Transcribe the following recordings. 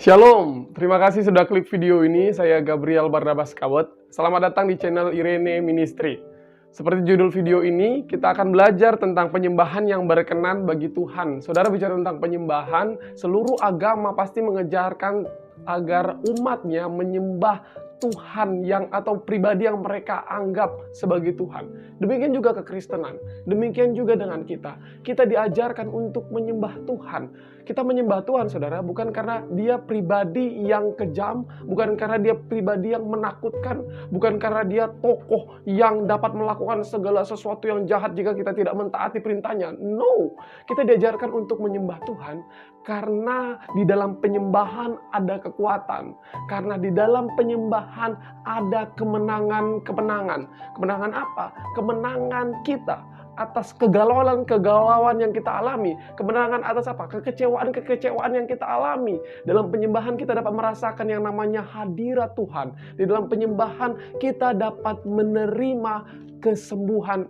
Shalom, terima kasih sudah klik video ini. Saya Gabriel Barnabas Kawet. Selamat datang di channel Irene Ministry. Seperti judul video ini, kita akan belajar tentang penyembahan yang berkenan bagi Tuhan. Saudara bicara tentang penyembahan, seluruh agama pasti mengejarkan agar umatnya menyembah Tuhan atau pribadi yang mereka anggap sebagai Tuhan. Demikian juga kekristenan, demikian juga dengan kita. Kita diajarkan untuk menyembah Tuhan. Kita menyembah Tuhan, saudara, bukan karena dia pribadi yang kejam, bukan karena dia pribadi yang menakutkan, bukan karena dia tokoh yang dapat melakukan segala sesuatu yang jahat jika kita tidak mentaati perintahnya. No, kita diajarkan untuk menyembah Tuhan karena di dalam penyembahan ada kekuatan. Karena di dalam penyembahan ada kemenangan. Kemenangan apa? Kemenangan kita atas kegalauan yang kita alami. Kemenangan atas apa? Kekecewaan yang kita alami. Dalam penyembahan kita dapat merasakan yang namanya hadirat Tuhan. Di dalam penyembahan kita dapat menerima kesembuhan.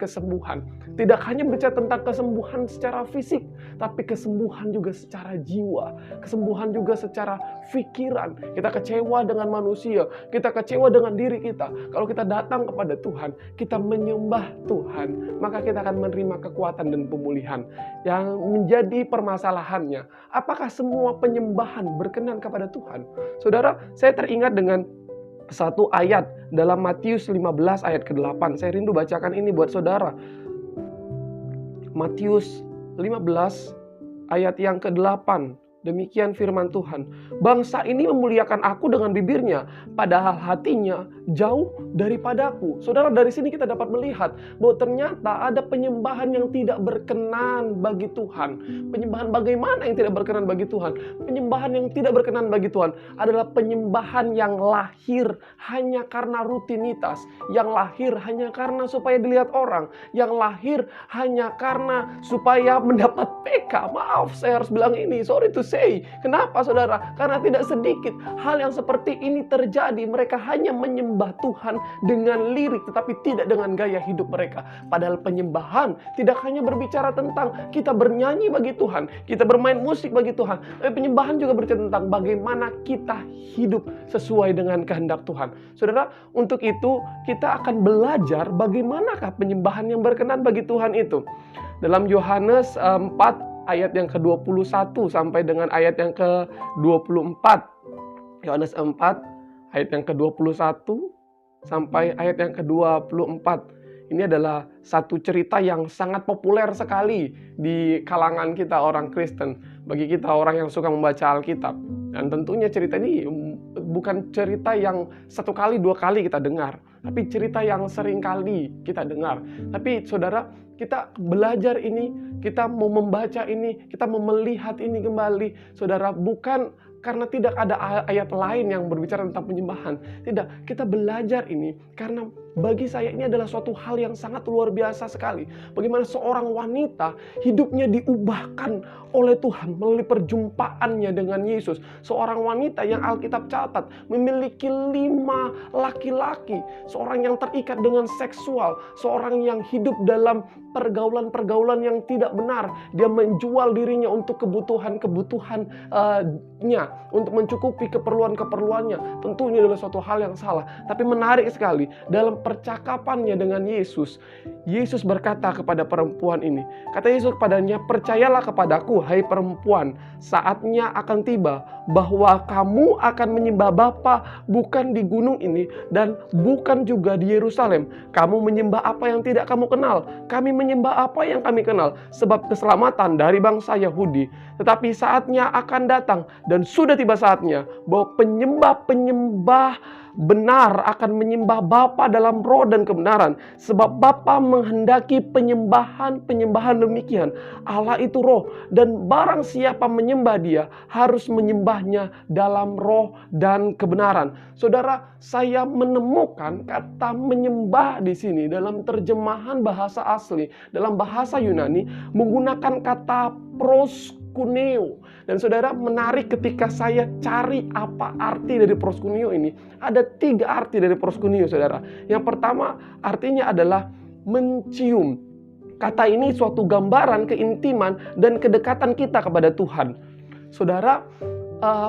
Tidak hanya bicara tentang kesembuhan secara fisik, tapi kesembuhan juga secara jiwa, kesembuhan juga secara pikiran. Kita kecewa dengan manusia, kita kecewa dengan diri kita. Kalau kita datang kepada Tuhan, kita menyembah Tuhan, maka kita akan menerima kekuatan dan pemulihan. Yang menjadi permasalahannya, apakah semua penyembahan berkenan kepada Tuhan? Saudara, saya teringat dengan satu ayat dalam Matius 15 ayat ke-8. Saya rindu bacakan ini buat saudara. Matius 15 ayat yang ke-8. Demikian firman Tuhan. Bangsa ini memuliakan aku dengan bibirnya, padahal hatinya jauh daripadaku. Saudara, dari sini kita dapat melihat bahwa ternyata ada penyembahan yang tidak berkenan bagi Tuhan. Penyembahan bagaimana yang tidak berkenan bagi Tuhan? Penyembahan yang tidak berkenan bagi Tuhan adalah penyembahan yang lahir hanya karena rutinitas, yang lahir hanya karena supaya dilihat orang, yang lahir hanya karena supaya mendapat PK. Maaf, saya harus bilang ini, sorry to say. Kenapa, saudara? Karena tidak sedikit hal yang seperti ini terjadi. Mereka hanya menyembah Tuhan dengan lirik, tetapi tidak dengan gaya hidup mereka. Padahal penyembahan tidak hanya berbicara tentang kita bernyanyi bagi Tuhan, kita bermain musik bagi Tuhan, tapi penyembahan juga berbicara tentang bagaimana kita hidup sesuai dengan kehendak Tuhan. Saudara, untuk itu kita akan belajar bagaimanakah penyembahan yang berkenan bagi Tuhan itu. Dalam Yohanes 4 ayat yang ke-21 sampai dengan ayat yang ke-24. Yohanes 4 ayat yang ke-21 sampai ayat yang ke-24. Ini adalah satu cerita yang sangat populer sekali di kalangan kita orang Kristen, bagi kita orang yang suka membaca Alkitab. Dan tentunya cerita ini bukan cerita yang satu kali, dua kali kita dengar, tapi cerita yang sering kali kita dengar. Tapi saudara, kita belajar ini, kita mau membaca ini, kita mau melihat ini kembali. Saudara, bukan karena tidak ada ayat lain yang berbicara tentang penyembahan. Tidak, kita belajar ini karena bagi saya ini adalah suatu hal yang sangat luar biasa sekali. Bagaimana seorang wanita hidupnya diubahkan oleh Tuhan melalui perjumpaannya dengan Yesus. Seorang wanita yang Alkitab catat memiliki 5 laki-laki. Seorang yang terikat dengan seksual. Seorang yang hidup dalam pergaulan-pergaulan yang tidak benar. Dia menjual dirinya untuk kebutuhannya, untuk mencukupi keperluan-keperluannya. Tentu ini adalah suatu hal yang salah. Tapi menarik sekali, dalam percakapannya dengan Yesus, Yesus berkata kepada perempuan ini, kata Yesus kepadanya, percayalah kepadaku, hai perempuan, saatnya akan tiba bahwa kamu akan menyembah Bapa bukan di gunung ini dan bukan juga di Yerusalem. Kamu menyembah apa yang tidak kamu kenal. Kami menyembah apa yang kami kenal, sebab keselamatan dari bangsa Yahudi. Tetapi saatnya akan datang dan sudah tiba saatnya bahwa penyembah-penyembah benar akan menyembah Bapa dalam roh dan kebenaran, sebab Bapa menghendaki penyembahan demikian. Allah itu roh, dan barang siapa menyembah Dia harus menyembahnya dalam roh dan kebenaran. Saudara, saya menemukan kata menyembah di sini dalam terjemahan bahasa asli, dalam bahasa Yunani menggunakan kata proskuneo. Dan saudara, menarik ketika saya cari apa arti dari proskuneo ini. Ada 3 arti dari proskuneo, saudara. Yang pertama, artinya adalah mencium. Kata ini suatu gambaran keintiman dan kedekatan kita kepada Tuhan. Saudara,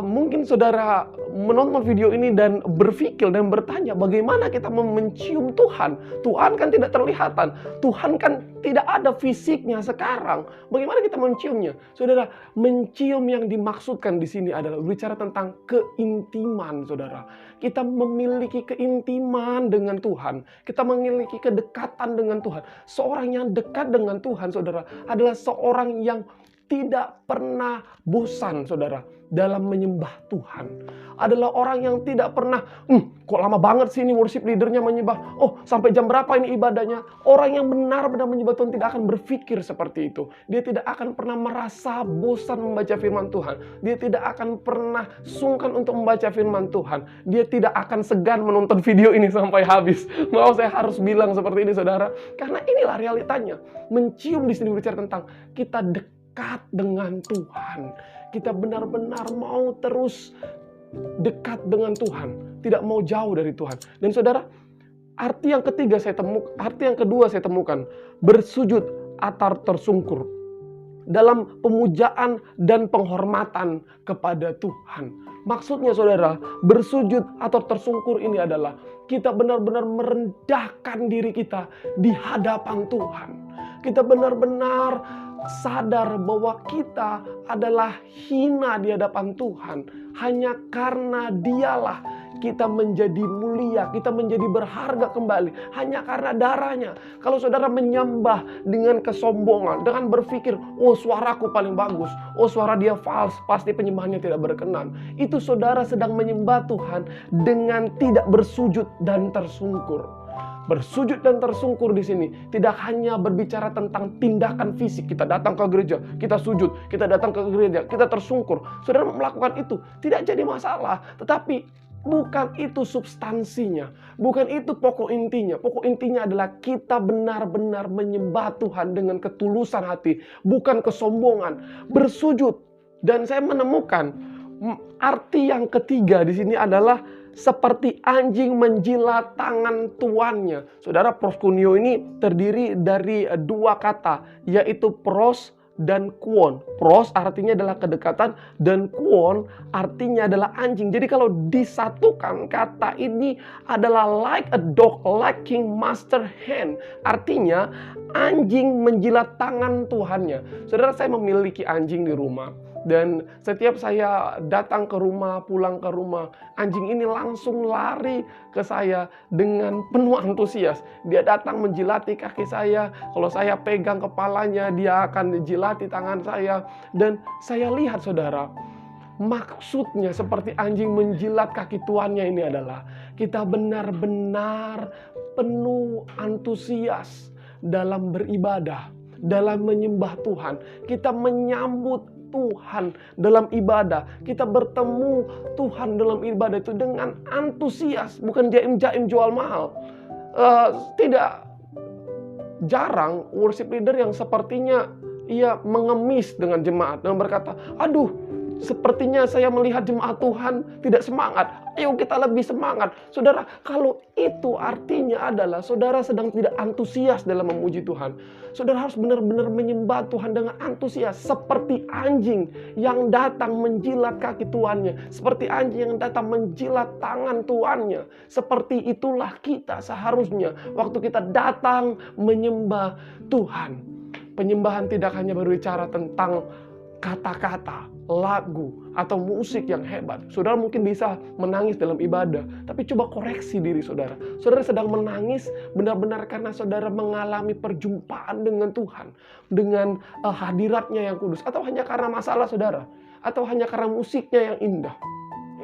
Mungkin saudara menonton video ini dan berpikir dan bertanya, bagaimana kita mencium Tuhan? Tuhan kan tidak terlihatan, Tuhan kan tidak ada fisiknya sekarang. Bagaimana kita menciumnya? Saudara, mencium yang dimaksudkan di sini adalah bicara tentang keintiman, saudara. Kita memiliki keintiman dengan Tuhan, kita memiliki kedekatan dengan Tuhan. Seorang yang dekat dengan Tuhan, saudara, adalah seorang yang tidak pernah bosan, saudara, dalam menyembah Tuhan. Adalah orang yang tidak pernah, kok lama banget sih ini worship leadernya menyembah. Oh, sampai jam berapa ini ibadahnya? Orang yang benar-benar menyembah Tuhan tidak akan berpikir seperti itu. Dia tidak akan pernah merasa bosan membaca firman Tuhan. Dia tidak akan pernah sungkan untuk membaca firman Tuhan. Dia tidak akan segan menonton video ini sampai habis. Mau saya harus bilang seperti ini, saudara. Karena inilah realitanya. Mencium di sini bicara tentang kita dekat dengan Tuhan. Kita benar-benar mau terus dekat dengan Tuhan, tidak mau jauh dari Tuhan. Dan saudara, arti yang kedua saya temukan, bersujud atau tersungkur dalam pemujaan dan penghormatan kepada Tuhan. Maksudnya saudara, bersujud atau tersungkur ini adalah kita benar-benar merendahkan diri kita di hadapan Tuhan. Kita benar-benar sadar bahwa kita adalah hina di hadapan Tuhan. Hanya karena Dialah kita menjadi mulia, kita menjadi berharga kembali. Hanya karena darahnya. Kalau saudara menyembah dengan kesombongan, dengan berpikir, oh suaraku paling bagus, oh suara dia fals, pasti penyembahannya tidak berkenan. Itu saudara sedang menyembah Tuhan dengan tidak bersujud dan tersungkur. Bersujud dan tersungkur di sini tidak hanya berbicara tentang tindakan fisik. Kita datang ke gereja, kita sujud, kita datang ke gereja, kita tersungkur. Saudara melakukan itu tidak jadi masalah, tetapi bukan itu substansinya, bukan itu pokok intinya. Pokok intinya adalah kita benar-benar menyembah Tuhan dengan ketulusan hati, bukan kesombongan. Bersujud. Dan saya menemukan arti yang ketiga di sini adalah seperti anjing menjilat tangan tuannya. Saudara, proskuneo ini terdiri dari dua kata, yaitu pros dan kuon. Pros artinya adalah kedekatan dan kuon artinya adalah anjing. Jadi kalau disatukan kata ini adalah like a dog licking master hand. Artinya anjing menjilat tangan tuannya. Saudara, saya memiliki anjing di rumah. Dan setiap saya datang ke rumah, pulang ke rumah, anjing ini langsung lari ke saya dengan penuh antusias. Dia datang menjilati kaki saya. Kalau saya pegang kepalanya, dia akan menjilati tangan saya. Dan saya lihat, saudara, maksudnya seperti anjing menjilat kaki tuannya ini adalah kita benar-benar penuh antusias dalam beribadah, dalam menyembah Tuhan. Kita menyambut Tuhan dalam ibadah. Kita bertemu Tuhan dalam ibadah itu dengan antusias, bukan jaim-jaim jual mahal. Tidak jarang worship leader yang sepertinya ia mengemis dengan jemaat dan berkata, aduh, sepertinya saya melihat jemaat Tuhan tidak semangat. Ayo kita lebih semangat. Saudara, kalau itu artinya adalah saudara sedang tidak antusias dalam memuji Tuhan. Saudara harus benar-benar menyembah Tuhan dengan antusias. Seperti anjing yang datang menjilat kaki tuannya. Seperti anjing yang datang menjilat tangan tuannya. Seperti itulah kita seharusnya waktu kita datang menyembah Tuhan. Penyembahan tidak hanya berbicara tentang kata-kata, lagu, atau musik yang hebat. Saudara mungkin bisa menangis dalam ibadah, tapi coba koreksi diri saudara. Saudara sedang menangis benar-benar karena saudara mengalami perjumpaan dengan Tuhan, dengan hadiratnya yang kudus, atau hanya karena masalah saudara, atau hanya karena musiknya yang indah.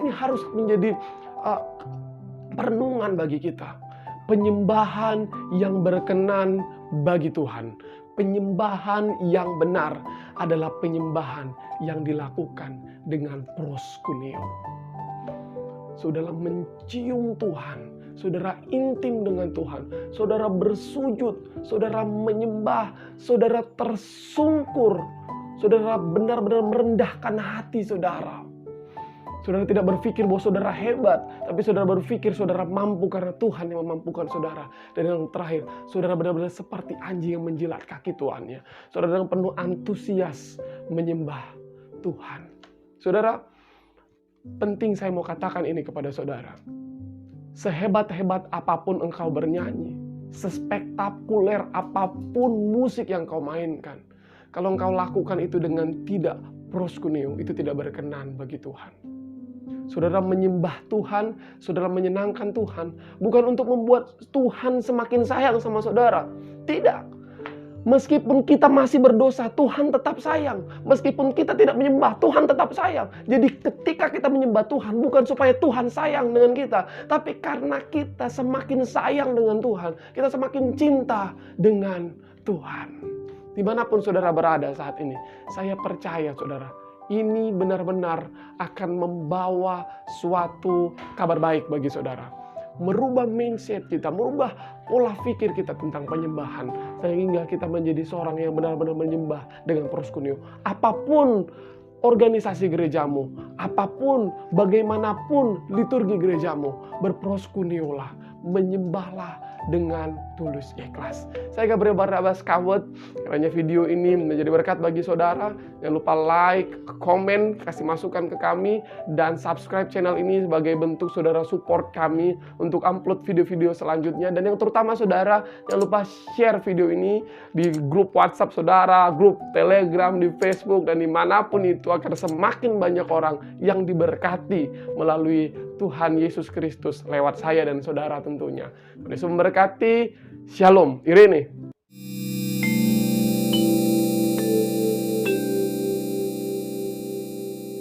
Ini harus menjadi perenungan bagi kita. Penyembahan yang berkenan bagi Tuhan. Penyembahan yang benar adalah penyembahan yang dilakukan dengan proskuneo. Saudara mencium Tuhan, saudara intim dengan Tuhan, saudara bersujud, saudara menyembah, saudara tersungkur, saudara benar-benar merendahkan hati saudara. Saudara tidak berpikir bahwa saudara hebat, tapi saudara berpikir saudara mampu karena Tuhan yang memampukan saudara. Dan yang terakhir, saudara benar-benar seperti anjing yang menjilat kaki tuannya. Saudara dengan penuh antusias menyembah Tuhan. Saudara, penting saya mau katakan ini kepada saudara. Sehebat-hebat apapun engkau bernyanyi, sespektakuler apapun musik yang kau mainkan, kalau engkau lakukan itu dengan tidak proskuneo, itu tidak berkenan bagi Tuhan. Saudara menyembah Tuhan, saudara menyenangkan Tuhan, bukan untuk membuat Tuhan semakin sayang sama saudara. Tidak. Meskipun kita masih berdosa, Tuhan tetap sayang. Meskipun kita tidak menyembah, Tuhan tetap sayang. Jadi ketika kita menyembah Tuhan, bukan supaya Tuhan sayang dengan kita, tapi karena kita semakin sayang dengan Tuhan, kita semakin cinta dengan Tuhan. Dimanapun saudara berada saat ini, saya percaya saudara, ini benar-benar akan membawa suatu kabar baik bagi saudara. Merubah mindset kita, merubah pola pikir kita tentang penyembahan, sehingga kita menjadi seorang yang benar-benar menyembah dengan proskuneo. Apapun organisasi gerejamu, apapun bagaimanapun liturgi gerejamu, berproskuneolah, menyembahlah dengan tulus ikhlas. Saya Gabriel Barnabas Kawet. Kiranya video ini menjadi berkat bagi saudara. Jangan lupa like, komen, kasih masukan ke kami, dan subscribe channel ini sebagai bentuk saudara support kami untuk upload video-video selanjutnya. Dan yang terutama saudara, jangan lupa share video ini di grup WhatsApp saudara, grup Telegram, di Facebook, dan dimanapun itu, agar semakin banyak orang yang diberkati melalui Tuhan Yesus Kristus lewat saya dan saudara tentunya. Yesus memberkati. Shalom. Irene.